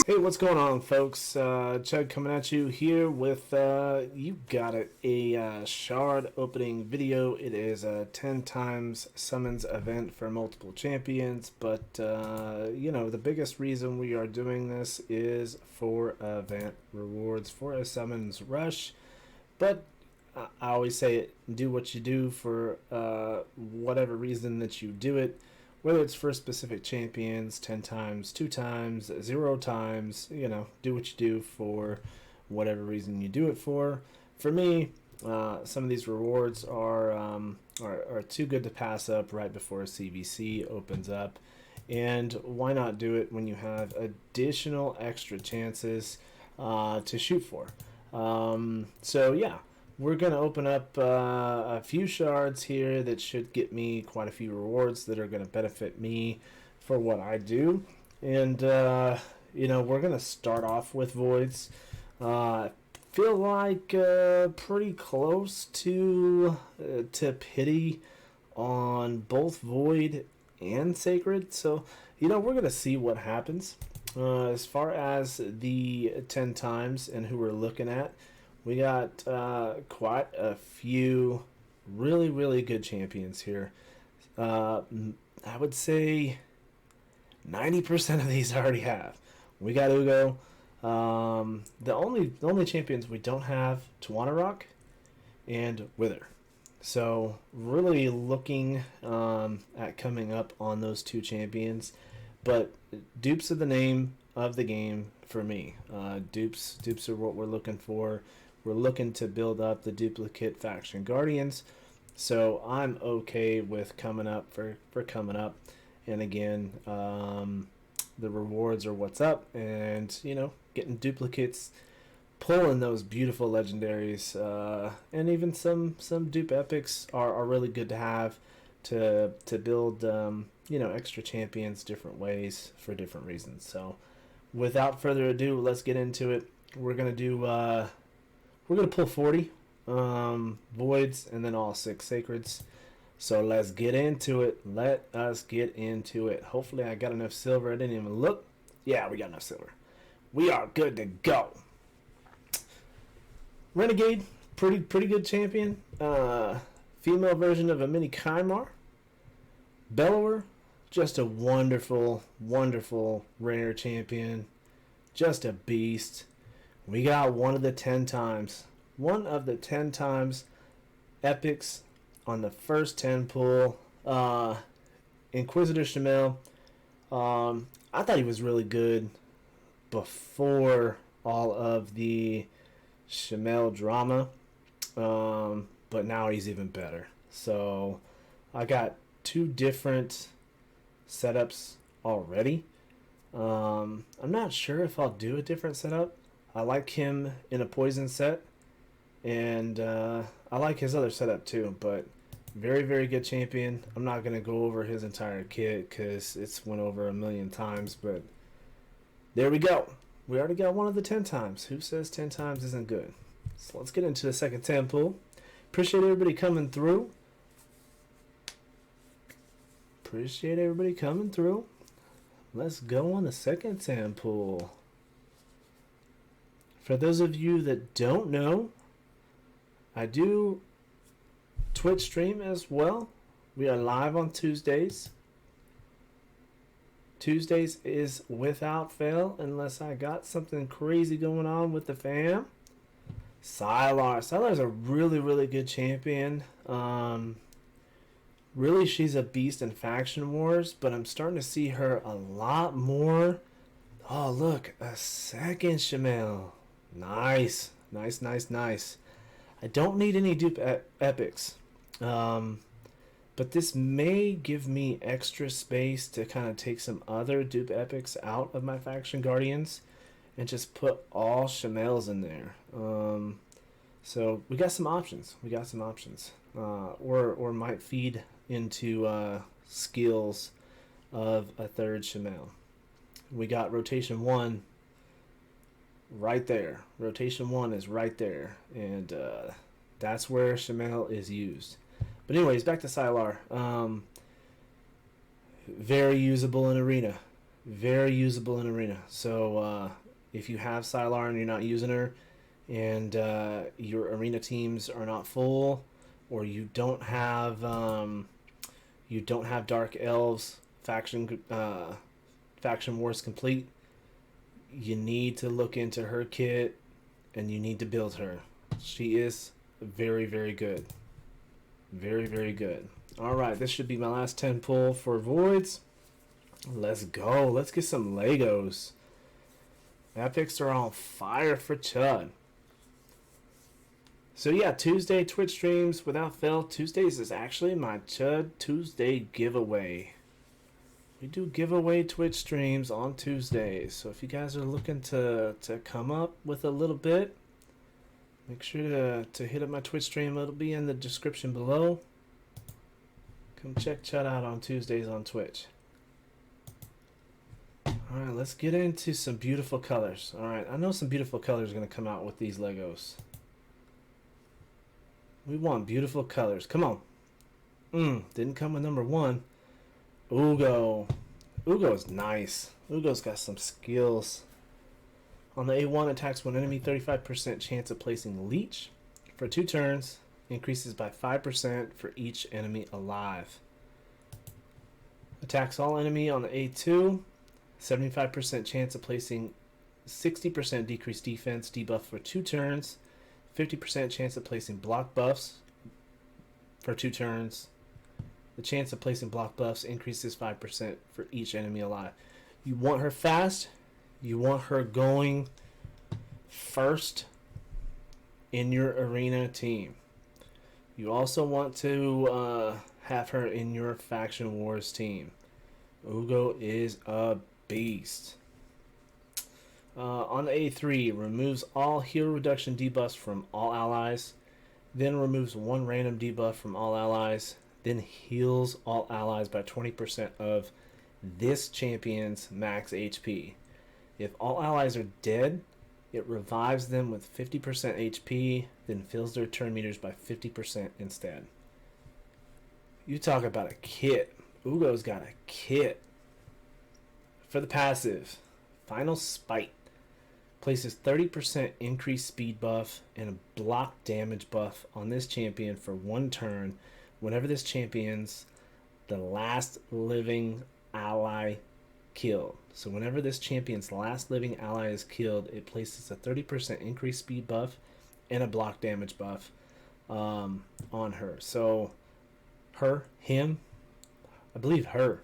Hey, what's going on, folks? Chud coming at you here with, you got it, a Shard opening video. It is a 10 times summons event for multiple champions, but, the biggest reason we are doing this is for event rewards for a summons rush. But I always say it, do what you do for whatever reason that you do it. Whether it's for specific champions, 10 times, 2 times, 0 times, do what you do for whatever reason you do it for. For me, some of these rewards are too good to pass up right before a CVC opens up. And why not do it when you have additional extra chances to shoot for? We're going to open up a few shards here that should get me quite a few rewards that are going to benefit me for what I do. And, we're going to start off with voids. Feel like pretty close to pity on both void and sacred. So, we're going to see what happens. As far as the 10 times and who we're looking at, we got quite a few really, really good champions here. I would say 90% of these I already have. We got Ugo. The only champions we don't have, Tawana Rock and Wither. So really looking at coming up on those two champions. But dupes are the name of the game for me. Dupes are what we're looking for. We're looking to build up the duplicate faction guardians, so I'm okay with coming up for coming up. And again, the rewards are what's up, and getting duplicates, pulling those beautiful legendaries, and even some dupe epics are really good to have to build extra champions different ways for different reasons. So without further ado, let's get into it. We're gonna pull 40 voids and then all 6 sacreds. So let's get into it. Let us get into it. Hopefully I got enough silver. I didn't even look. Yeah, we got enough silver. We are good to go. Renegade, pretty good champion. Female version of a mini Kymar. Bellower, just a wonderful, wonderful rare champion. Just a beast. We got one of the 10 times epics on the first 10 pull. Inquisitor Shamel. I thought he was really good before all of the Shamel drama. But now he's even better. So I got 2 different setups already. I'm not sure if I'll do a different setup. I like him in a poison set, and I like his other setup too, but very, very good champion. I'm not going to go over his entire kit because it's went over a million times, but there we go. We already got one of the 10 times. Who says 10 times isn't good? So let's get into the second 10 pool. Appreciate everybody coming through. Let's go on the second 10 pool. For those of you that don't know, I do Twitch stream as well. We are live on Tuesdays. Tuesdays is without fail, unless I got something crazy going on with the fam. Sylar is a really, really good champion. Really, she's a beast in Faction Wars, but I'm starting to see her a lot more. Oh, look, a second Shamel. Nice. I don't need any dupe epics. But this may give me extra space to kind of take some other dupe epics out of my faction guardians and just put all Shamels in there. So we got some options. Or might feed into skills of a third Shamel. We got rotation 1 right there. Rotation 1 is right there, and that's where Shamel is used. But anyways, back to Sylar. Very usable in Arena. Very usable in arena. So if you have Sylar and you're not using her, and your arena teams are not full, or you don't have Dark Elves faction wars complete, you need to look into her kit and you need to build her. She is very, very good. Very, very good. All right, this should be my last 10 pull for Voids. Let's go. Let's get some Legos. Epics are on fire for Chud. So yeah, Tuesday Twitch streams without fail. Tuesdays is actually my Chud Tuesday giveaway. We do giveaway Twitch streams on Tuesdays. So if you guys are looking to come up with a little bit, make sure to hit up my Twitch stream. It'll be in the description below. Come check Chud out on Tuesdays on Twitch. Alright, let's get into some beautiful colors. Alright, I know some beautiful colors are going to come out with these Legos. We want beautiful colors. Come on. Didn't come with number 1. Ugo. Ugo's nice. Ugo's got some skills. On the A1, attacks one enemy, 35% chance of placing Leech for 2 turns. Increases by 5% for each enemy alive. Attacks all enemy on the A2, 75% chance of placing 60% decreased defense debuff for 2 turns. 50% chance of placing block buffs for 2 turns. The chance of placing block buffs increases 5% for each enemy alive. You want her fast. You want her going first in your arena team. You also want to have her in your faction wars team. Ugo is a beast. On the A3, removes all hero reduction debuffs from all allies. Then removes 1 random debuff from all allies. Then heals all allies by 20% of this champion's max HP. If all allies are dead, it revives them with 50% HP, then fills their turn meters by 50% instead. You talk about a kit. Ugo's got a kit. For the passive, Final Spite. Places 30% increased speed buff and a block damage buff on this champion for 1 turn whenever this champion's the last living ally killed. So whenever this champion's last living ally is killed, it places a 30% increased speed buff and a block damage buff on her. So her, him, I believe her.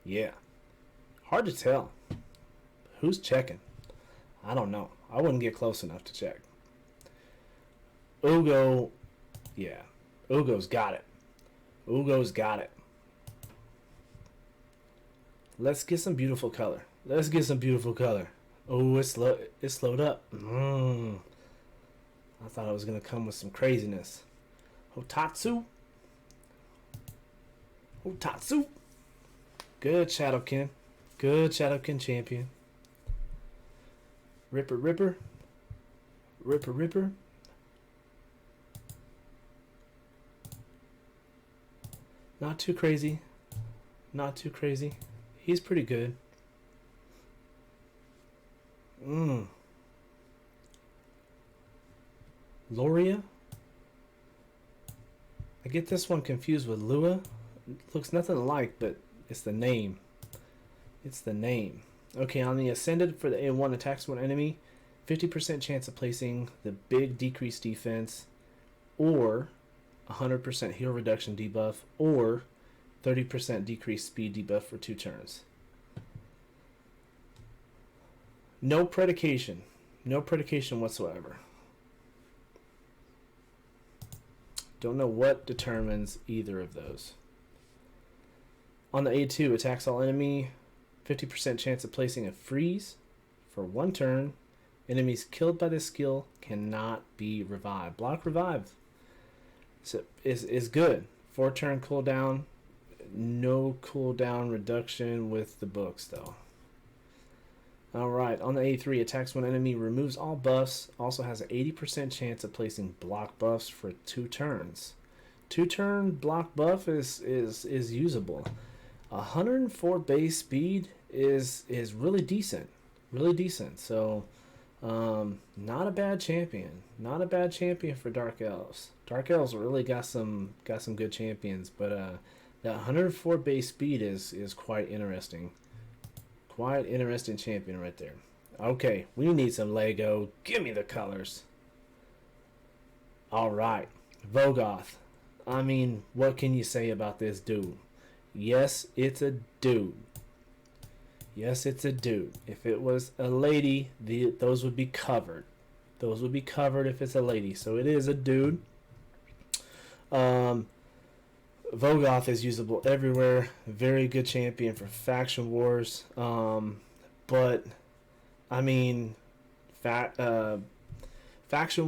Yeah. Hard to tell. Who's checking? I don't know. I wouldn't get close enough to check. Ugo, yeah. Ugo's got it. Ugo's got it. Let's get some beautiful color. Let's get some beautiful color. Oh, it's slowed up. I thought it was going to come with some craziness. Hotatsu. Hotatsu. Good Shadowkin. Good Shadowkin champion. Ripper, Ripper. Ripper, Ripper. Not too crazy. Not too crazy. He's pretty good. Loria. I get this one confused with Lua. Looks nothing alike, but it's the name. It's the name. Okay, on the Ascended for the A1, attacks one enemy, 50% chance of placing the big decreased defense, or 100% heal reduction debuff, or 30% decreased speed debuff for 2 turns. No predication. No predication whatsoever. Don't know what determines either of those. On the A2, attacks all enemy, 50% chance of placing a freeze for 1 turn. Enemies killed by this skill cannot be revived. Block revive is good. 4 turn cooldown. No cooldown reduction with the books though. Alright, on the A3, attacks one enemy, removes all buffs, also has an 80% chance of placing block buffs for 2 turns. 2 turn block buff is usable. 104 base speed is really decent, really decent. So not a bad champion, not a bad champion for Dark Elves. Dark Elves really got some good champions, but that 104 base speed is quite interesting. Quite interesting champion right there. Okay, we need some Lego. Give me the colors. All right, Vogoth. I mean, what can you say about this dude? Yes, it's a dude. Yes, it's a dude. If it was a lady, those would be covered. Those would be covered if it's a lady. So it is a dude. Um, Vogoth is usable everywhere. Very good champion for faction wars. But I mean, faction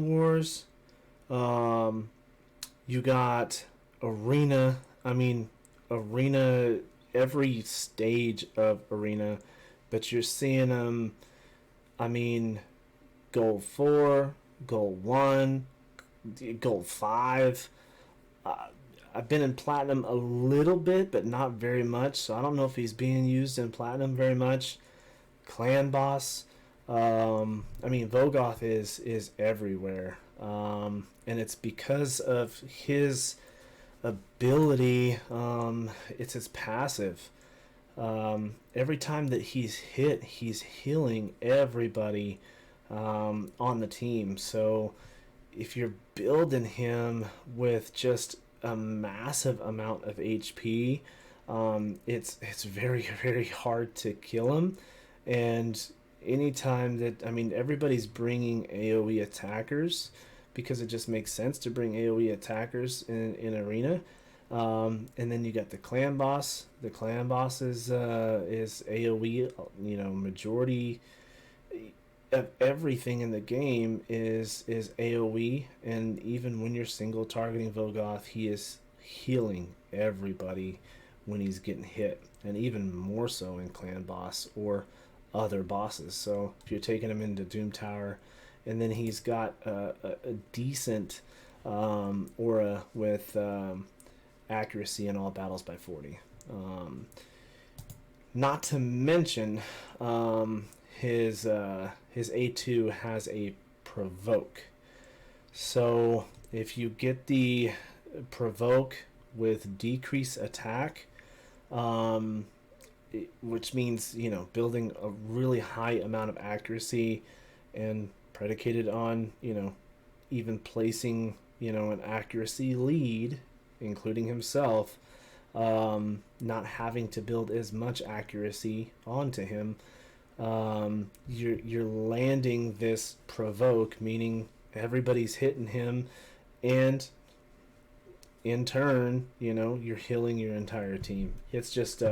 wars. You got arena. I mean, arena. Every stage of arena, but you're seeing them. I mean, gold 4, gold 1, gold 5. Uh, I've been in platinum a little bit, but not very much. So I don't know if he's being used in platinum very much. Clan boss. I mean, Vogoth is everywhere, and it's because of his ability. It's his passive. Every time that he's hit, he's healing everybody on the team. So if you're building him with just a massive amount of HP, it's very very hard to kill him. And anytime that, I mean, everybody's bringing AOE attackers because it just makes sense to bring AOE attackers in arena. And then you got the clan boss. The clan boss is AOE. You know, majority of everything in the game is AOE. And even when you're single targeting Vogoth, he is healing everybody when he's getting hit, and even more so in clan boss or other bosses. So if you're taking him into Doom Tower, and then he's got a decent aura with accuracy in all battles by 40. Not to mention his A2 has a provoke. So if you get the provoke with decrease attack, which means, you know, building a really high amount of accuracy and predicated on, you know, even placing, you know, an accuracy lead, including himself, not having to build as much accuracy onto him, you're landing this provoke, meaning everybody's hitting him, and in turn, you know, you're healing your entire team. It's just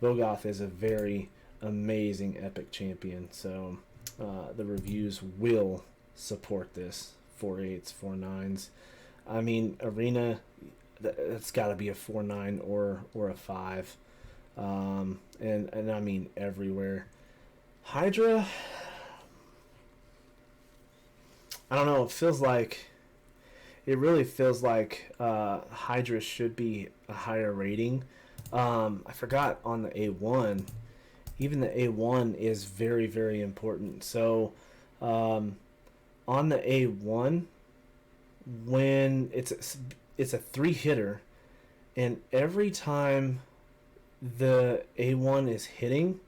Vogoth is a very amazing epic champion. So the reviews will support this. 4.8s, 4.9s. I mean, arena, it's got to be a 4.9 or a 5. And I mean everywhere. Hydra, I don't know. It really feels like Hydra should be a higher rating. I forgot on the A1. Even the A1 is very, very important. So on the A1, when it's a 3-hitter, and every time the A1 is hitting,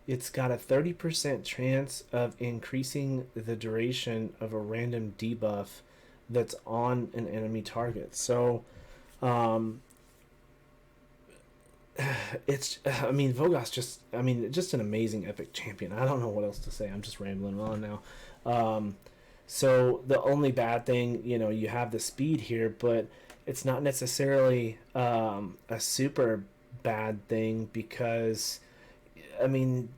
it's got a 30% chance of increasing the duration of a random debuff that's on an enemy target. So it's, I mean, Vogoth's just, I mean, just an amazing epic champion. I don't know what else to say. I'm just rambling on now. So the only bad thing, you know, you have the speed here, but it's not necessarily a super bad thing, because, I mean,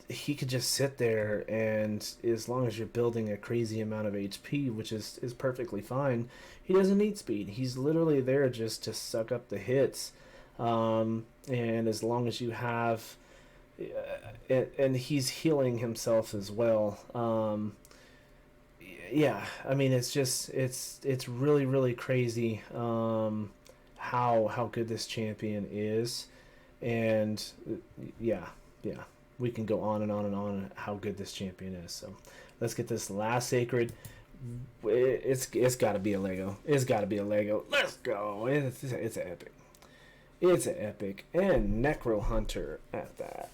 he could just sit there, and as long as you're building a crazy amount of HP, which is perfectly fine, he doesn't need speed. He's literally there just to suck up the hits. And as long as you have, and he's healing himself as well. Yeah, I mean, it's just it's really really crazy how good this champion is, and yeah, yeah, we can go on and on and on how good this champion is. So let's get this last sacred. It's got to be a Lego. It's got to be a Lego. Let's go. It's an epic. It's an epic. And Necro Hunter at that.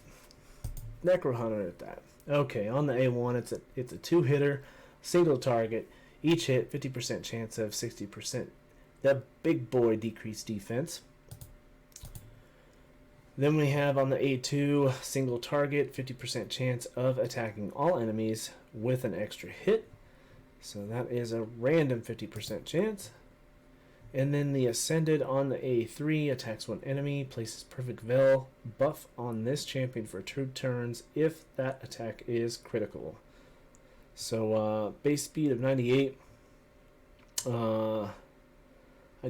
Necro Hunter at that. Okay, on the A1, it's a two-hitter, single target. Each hit, 50% chance of 60%. That big boy decreased defense. Then we have on the A2, single target, 50% chance of attacking all enemies with an extra hit. So that is a random 50% chance. And then the Ascended on the A3 attacks one enemy, places Perfect Veil buff on this champion for 2 turns if that attack is critical. So base speed of 98. I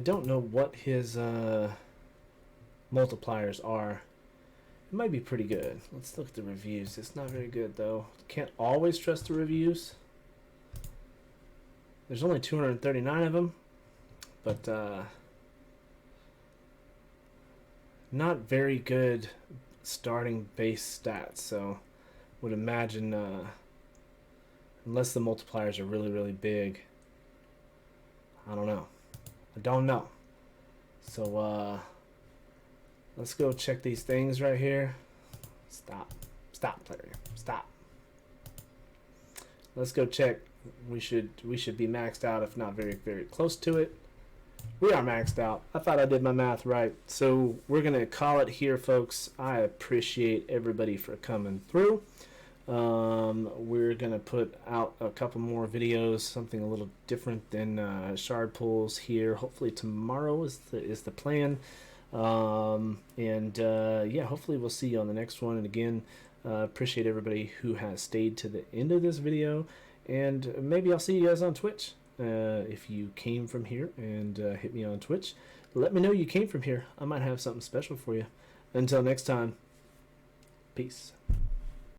don't know what his multipliers are. It might be pretty good. Let's look at the reviews. It's not very good though. Can't always trust the reviews. There's only 239 of them, but not very good starting base stats. So would imagine unless the multipliers are really, really big, I don't know. I don't know. So let's go check these things right here. Stop, player, stop. Let's go check. We should be maxed out, if not very, very close to it. We are maxed out. I thought I did my math right. So we're gonna call it here, folks. I appreciate everybody for coming through. We're gonna put out a couple more videos, something a little different than shard pulls here. Hopefully tomorrow is the plan. Yeah, hopefully we'll see you on the next one. And again, appreciate everybody who has stayed to the end of this video. And maybe I'll see you guys on Twitch. If you came from here and hit me on Twitch, let me know you came from here. I might have something special for you. Until next time, peace.